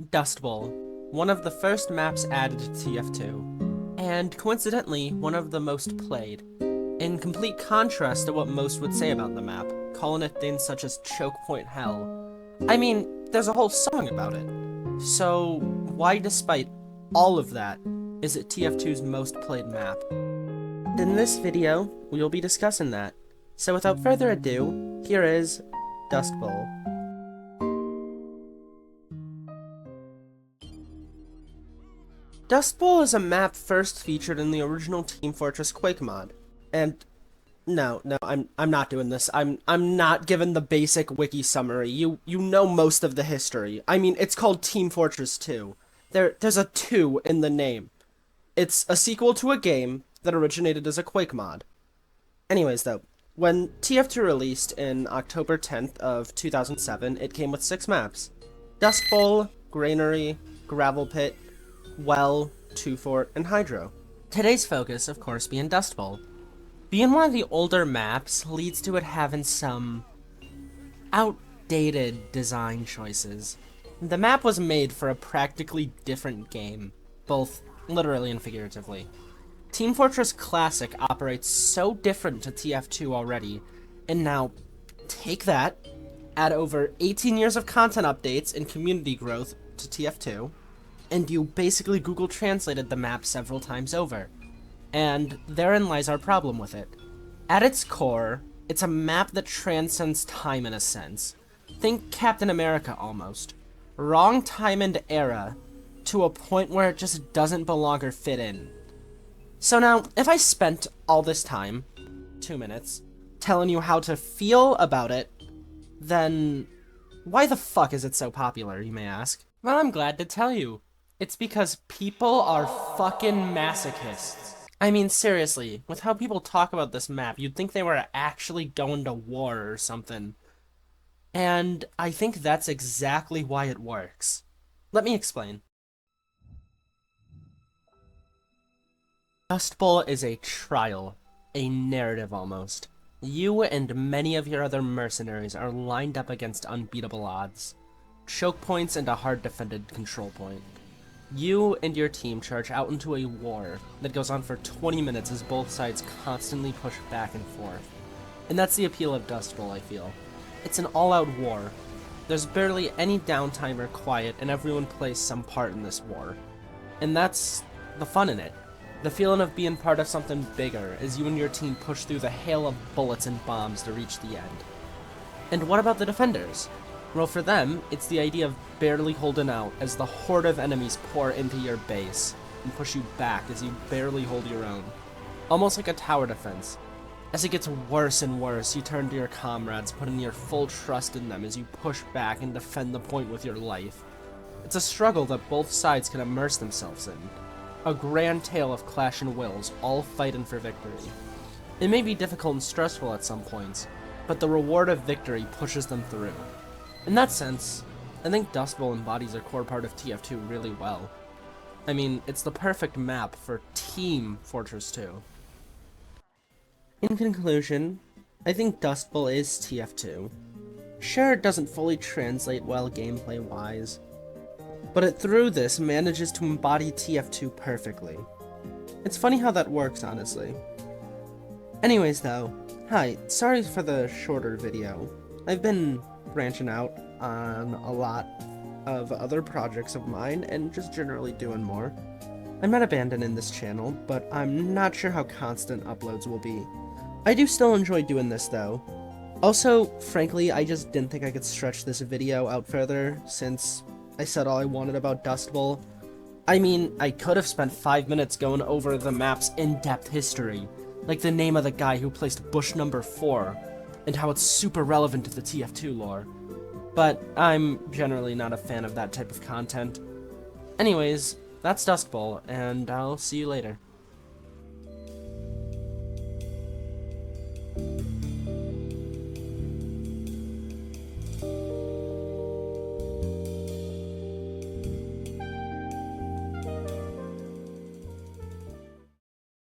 Dustbowl, one of the first maps added to TF2, and coincidentally, one of the most played, in complete contrast to what most would say about the map, calling it things such as Choke Point Hell. I mean, there's a whole song about it. So, why despite all of that, is it TF2's most played map? In this video, we will be discussing that. So without further ado, here is Dustbowl. Dustbowl is a map first featured in the original Team Fortress Quake mod. And no, I'm not doing this. I'm not giving the basic wiki summary. You know most of the history. I mean, it's called Team Fortress 2. There's a 2 in the name. It's a sequel to a game that originated as a Quake mod. Anyways though, when TF2 released in October 10th of 2007, it came with 6 maps. Dustbowl, Granary, Gravel Pit, Well, Two Fort, and Hydro. Today's focus, of course, being Dustbowl. Being one of the older maps leads to it having some outdated design choices. The map was made for a practically different game, both literally and figuratively. Team Fortress Classic operates so different to TF2 already, and now take that, add over 18 years of content updates and community growth to TF2, and you basically Google translated the map several times over. And therein lies our problem with it. At its core, it's a map that transcends time in a sense. Think Captain America almost. Wrong time and era to a point where it just doesn't belong or fit in. So now, if I spent all this time, 2 minutes, telling you how to feel about it, then why the fuck is it so popular, you may ask? Well, I'm glad to tell you. It's because people are fucking masochists. I mean, seriously, with how people talk about this map, you'd think they were actually going to war or something. And I think that's exactly why it works. Let me explain. Dustbowl is a trial, a narrative almost. You and many of your other mercenaries are lined up against unbeatable odds. Choke points and a hard-defended control point. You and your team charge out into a war that goes on for 20 minutes as both sides constantly push back and forth. And that's the appeal of Dustbowl, I feel. It's an all-out war. There's barely any downtime or quiet, and everyone plays some part in this war. And that's the fun in it. The feeling of being part of something bigger as you and your team push through the hail of bullets and bombs to reach the end. And what about the defenders? Well, for them, it's the idea of barely holding out as the horde of enemies pour into your base and push you back as you barely hold your own. Almost like a tower defense. As it gets worse and worse, you turn to your comrades, putting your full trust in them as you push back and defend the point with your life. It's a struggle that both sides can immerse themselves in. A grand tale of clash and wills, all fighting for victory. It may be difficult and stressful at some points, but the reward of victory pushes them through. In that sense, I think Dustbowl embodies a core part of TF2 really well. I mean, it's the perfect map for Team Fortress 2. In conclusion, I think Dustbowl is TF2. Sure, it doesn't fully translate well gameplay-wise, but it through this manages to embody TF2 perfectly. It's funny how that works, honestly. Anyways though, hi, sorry for the shorter video. I've been branching out on a lot of other projects of mine and just generally doing more. I'm not abandoning this channel, but I'm not sure how constant uploads will be. I do still enjoy doing this though. Also, frankly, I just didn't think I could stretch this video out further since I said all I wanted about Dustbowl. I mean, I could have spent 5 minutes going over the map's in-depth history, like the name of the guy who placed bush number 4, and how it's super relevant to the TF2 lore. But I'm generally not a fan of that type of content. Anyways, that's Dustbowl, and I'll see you later.